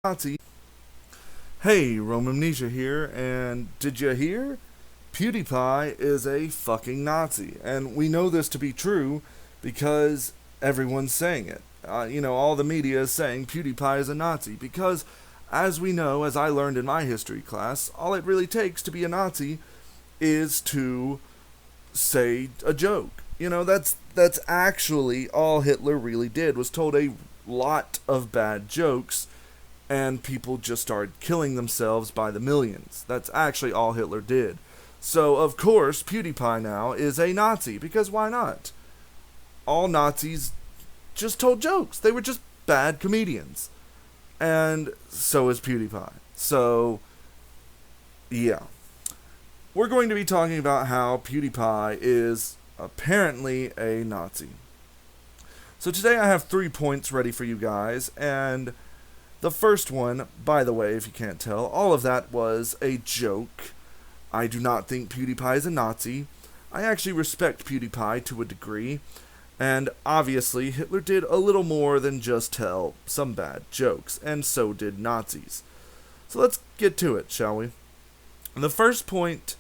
Nazi. Hey, Romamnesia here, and did you hear? Pewdiepie is a fucking Nazi, and we know this to be true because everyone's saying it. All the media is saying Pewdiepie is a Nazi because, as we know, as I learned in my history class, all it really takes to be a Nazi is to say a joke. That's actually all Hitler really did was told a lot of bad jokes and people just started killing themselves by the millions. That's actually all Hitler did. So, of course, PewDiePie now is a Nazi, because why not? All Nazis just told jokes. They were just bad comedians. And so is PewDiePie. So, yeah. We're going to be talking about how PewDiePie is apparently a Nazi. So today I have 3 points ready for you guys, and the first one, by the way, if you can't tell, all of that was a joke. I do not think PewDiePie is a Nazi. I actually respect PewDiePie to a degree. And obviously, Hitler did a little more than just tell some bad jokes, and so did Nazis. So let's get to it, shall we? The first point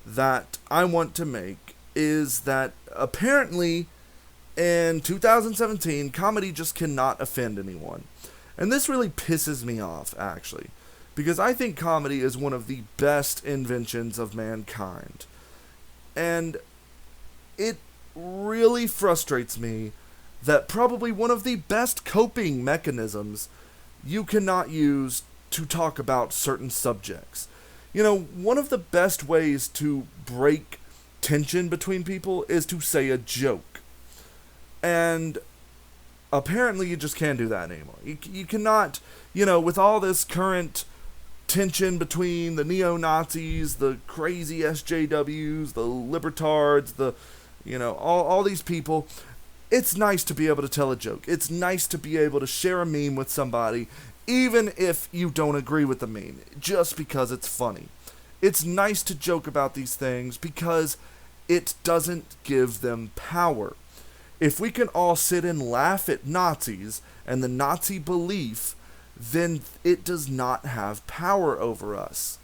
that I want to make is that apparently in 2017, comedy just cannot offend anyone. And this really pisses me off, actually, because I think comedy is one of the best inventions of mankind. And it really frustrates me that probably one of the best coping mechanisms you cannot use to talk about certain subjects. One of the best ways to break tension between people is to say a joke. And apparently you just can't do that anymore. You cannot, with all this current tension between the neo-Nazis, the crazy SJWs, the libertards, all these people, it's nice to be able to tell a joke. It's nice to be able to share a meme with somebody, even if you don't agree with the meme, just because it's funny. It's nice to joke about these things because it doesn't give them power. If we can all sit and laugh at Nazis and the Nazi belief, then it does not have power over us.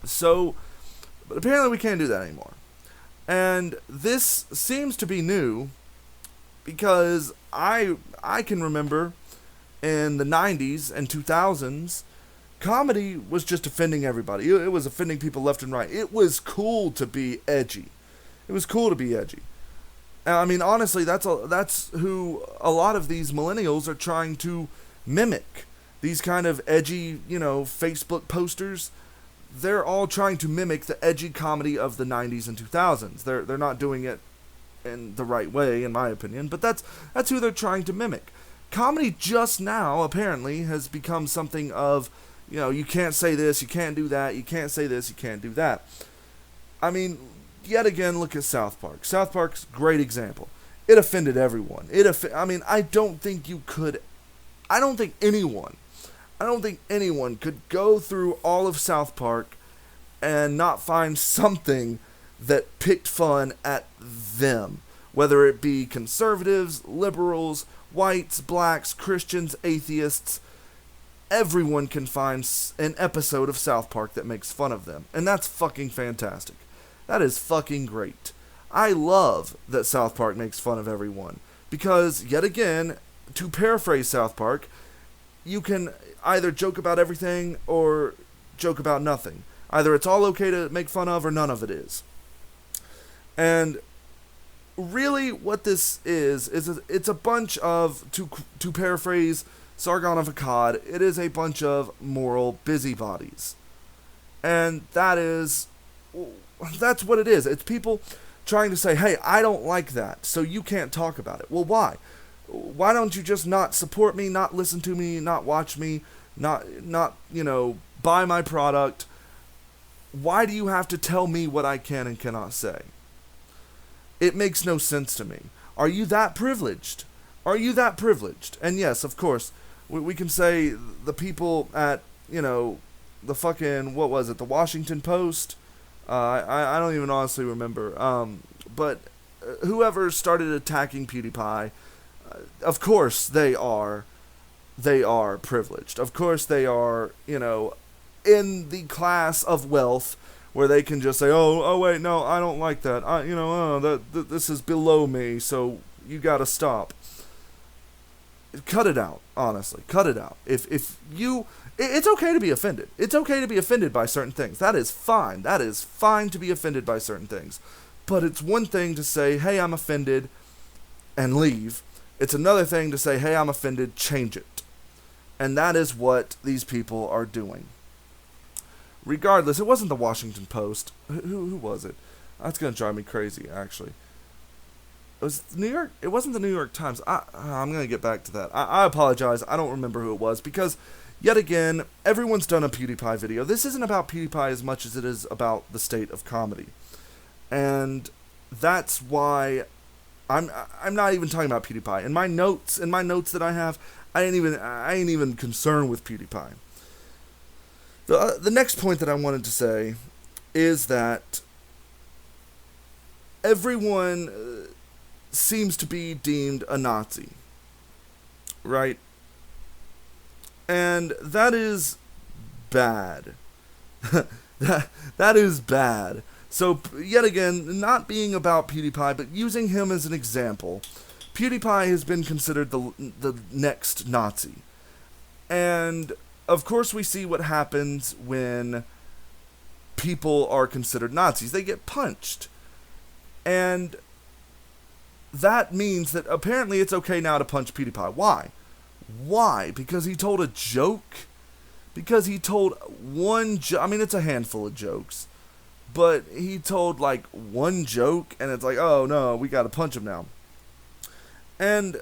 So, but apparently we can't do that anymore. And this seems to be new because I can remember in the 90s and 2000s, comedy was just offending everybody. It was offending people left and right. It was cool to be edgy. It was cool to be edgy. I mean, honestly, that's who a lot of these millennials are trying to mimic. These kind of edgy, Facebook posters, they're all trying to mimic the edgy comedy of the 90s and 2000s. They're not doing it in the right way, in my opinion, but that's who they're trying to mimic. Comedy just now, apparently, has become something of, you can't say this, you can't do that, you can't say this, you can't do that. I mean, yet again, look at South Park. South Park's a great example. It offended everyone. I don't think anyone could go through all of South Park and not find something that picked fun at them. Whether it be conservatives, liberals, whites, blacks, Christians, atheists, everyone can find an episode of South Park that makes fun of them. And that's fucking fantastic. That is fucking great. I love that South Park makes fun of everyone. Because, yet again, to paraphrase South Park, you can either joke about everything or joke about nothing. Either it's all okay to make fun of or none of it is. And really what this is it's a bunch of, to paraphrase Sargon of Akkad, it is a bunch of moral busybodies. And that's what it is. It's people trying to say, hey, I don't like that, so you can't talk about it. Well, why? Why don't you just not support me, not listen to me, not watch me, not buy my product? Why do you have to tell me what I can and cannot say? It makes no sense to me. Are you that privileged? Are you that privileged? And yes, of course, we can say the people at, the fucking, what was it, the Washington Post? I don't even honestly remember. But whoever started attacking PewDiePie, of course they are they are privileged. Of course they are, in the class of wealth where they can just say, oh wait, no, I don't like that. This is below me, so you gotta stop. Cut it out, honestly. Cut it out. It's okay to be offended. It's okay to be offended by certain things. That is fine. That is fine to be offended by certain things. But it's one thing to say, hey, I'm offended, and leave. It's another thing to say, hey, I'm offended, change it. And that is what these people are doing. Regardless, it wasn't the Washington Post. Who was it? That's going to drive me crazy, actually. It was New York. It wasn't the New York Times. I'm going to get back to that. I apologize. I don't remember who it was because, yet again, everyone's done a PewDiePie video. This isn't about PewDiePie as much as it is about the state of comedy. And that's why I'm not even talking about PewDiePie. In my notes that I have, I ain't even concerned with PewDiePie. The next point that I wanted to say is that everyone seems to be deemed a Nazi, right? And that is bad. that is bad. So, yet again, not being about PewDiePie, but using him as an example, PewDiePie has been considered the next Nazi. And, of course, we see what happens when people are considered Nazis. They get punched. And that means that apparently it's okay now to punch PewDiePie. Why? Why? Because he told a joke? Because he told one joke? I mean, it's a handful of jokes. But he told, like, one joke, and it's like, oh, no, we gotta punch him now. And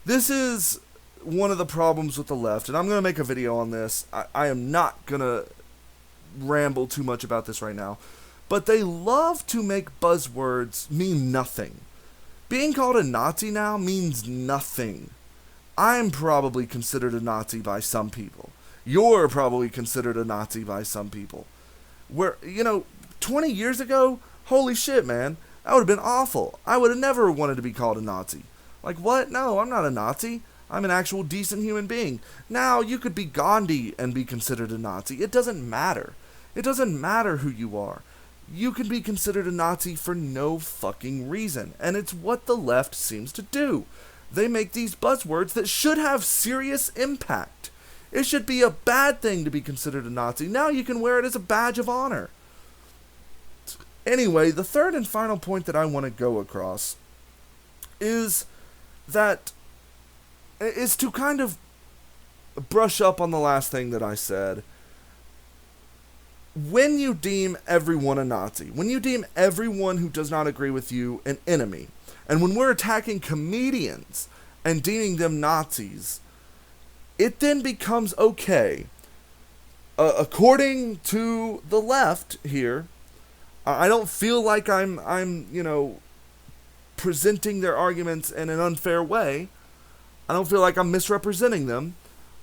this is one of the problems with the left, and I'm gonna make a video on this. I am not gonna ramble too much about this right now. But they love to make buzzwords mean nothing. Being called a Nazi now means nothing. I'm probably considered a Nazi by some people. You're probably considered a Nazi by some people. 20 years ago, holy shit, man, that would have been awful. I would have never wanted to be called a Nazi. Like, what? No, I'm not a Nazi. I'm an actual decent human being. Now, you could be Gandhi and be considered a Nazi. It doesn't matter. It doesn't matter who you are. You can be considered a Nazi for no fucking reason. And it's what the left seems to do. They make these buzzwords that should have serious impact. It should be a bad thing to be considered a Nazi. Now you can wear it as a badge of honor. Anyway, the third and final point that I want to go across is to kind of brush up on the last thing that I said. When you deem everyone a Nazi, when you deem everyone who does not agree with you an enemy, and when we're attacking comedians and deeming them Nazis, it then becomes okay. According to the left here, I don't feel like I'm presenting their arguments in an unfair way. I don't feel like I'm misrepresenting them,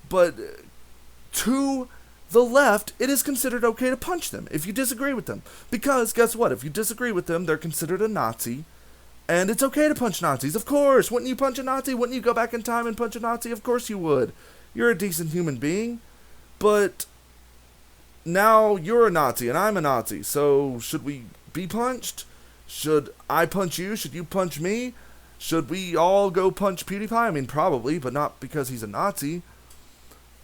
but to the left, it is considered okay to punch them if you disagree with them. Because, guess what? If you disagree with them, they're considered a Nazi, and it's okay to punch Nazis. Of course! Wouldn't you punch a Nazi? Wouldn't you go back in time and punch a Nazi? Of course you would. You're a decent human being, but now you're a Nazi and I'm a Nazi, so should we be punched? Should I punch you? Should you punch me? Should we all go punch PewDiePie? I mean, probably, but not because he's a Nazi.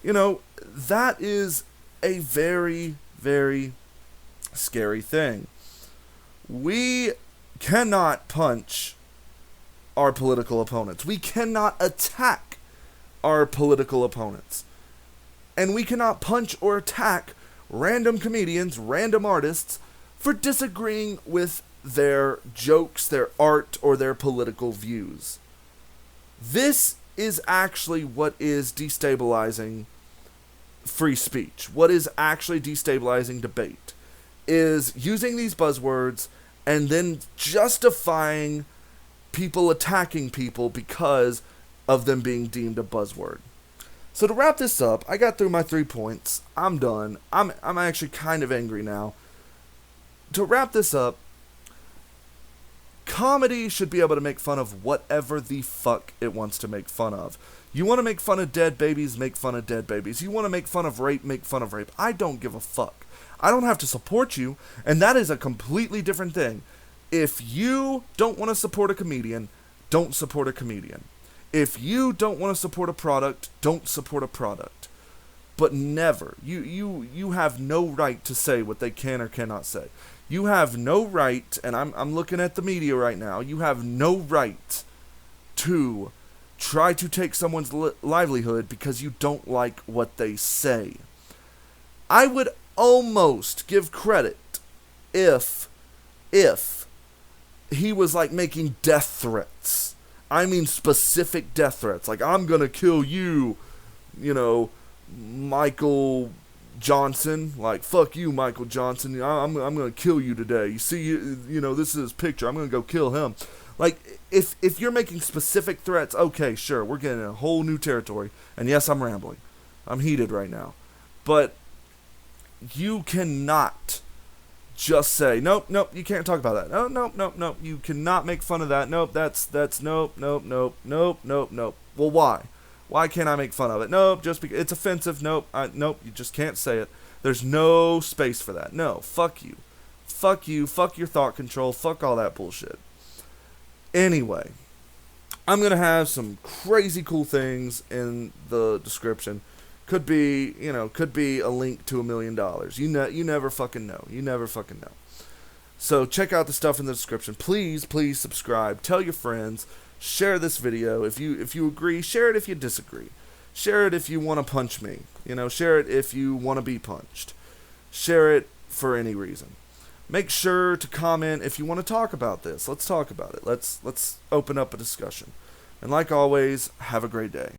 That is a very, very scary thing. We cannot punch our political opponents. We cannot attack our political opponents. And we cannot punch or attack random comedians, random artists, for disagreeing with their jokes, their art, or their political views. This is actually what is destabilizing free speech. What is actually destabilizing debate is using these buzzwords and then justifying people attacking people because of them being deemed a buzzword. So to wrap this up, I got through my 3 points. I'm done. I'm actually kind of angry now. To wrap this up, Comedy should be able to make fun of whatever the fuck it wants to make fun of. You want to make fun of dead babies, make fun of dead babies. You want to make fun of rape, make fun of rape. I don't give a fuck. I don't have to support you, and that is a completely different thing. If you don't want to support a comedian, don't support a comedian. If you don't want to support a product, don't support a product. But never. You have no right to say what they can or cannot say. You have no right, and I'm looking at the media right now, you have no right to try to take someone's livelihood because you don't like what they say. I would almost give credit if he was like making death threats. I mean specific death threats. Like, I'm gonna kill you, Michael Johnson. Like, fuck you, Michael Johnson. I'm gonna kill you today. You see, this is his picture. I'm gonna go kill him. Like, if you're making specific threats, okay, sure, we're getting a whole new territory. And yes, I'm rambling. I'm heated right now. But you cannot just say, nope, you can't talk about that. Nope, you cannot make fun of that. Nope, that's nope. Well, why? Why can't I make fun of it? Nope, just because it's offensive. Nope, you just can't say it. There's no space for that. No, fuck you. Fuck you, fuck your thought control, fuck all that bullshit. Anyway, I'm going to have some crazy cool things in the description. Could be a link to $1 million. You never fucking know. You never fucking know. So check out the stuff in the description. Please subscribe. Tell your friends. Share this video. If you agree, share it if you disagree. Share it if you want to punch me. Share it if you want to be punched. Share it for any reason. Make sure to comment if you want to talk about this. Let's talk about it. Let's open up a discussion. And like always, have a great day.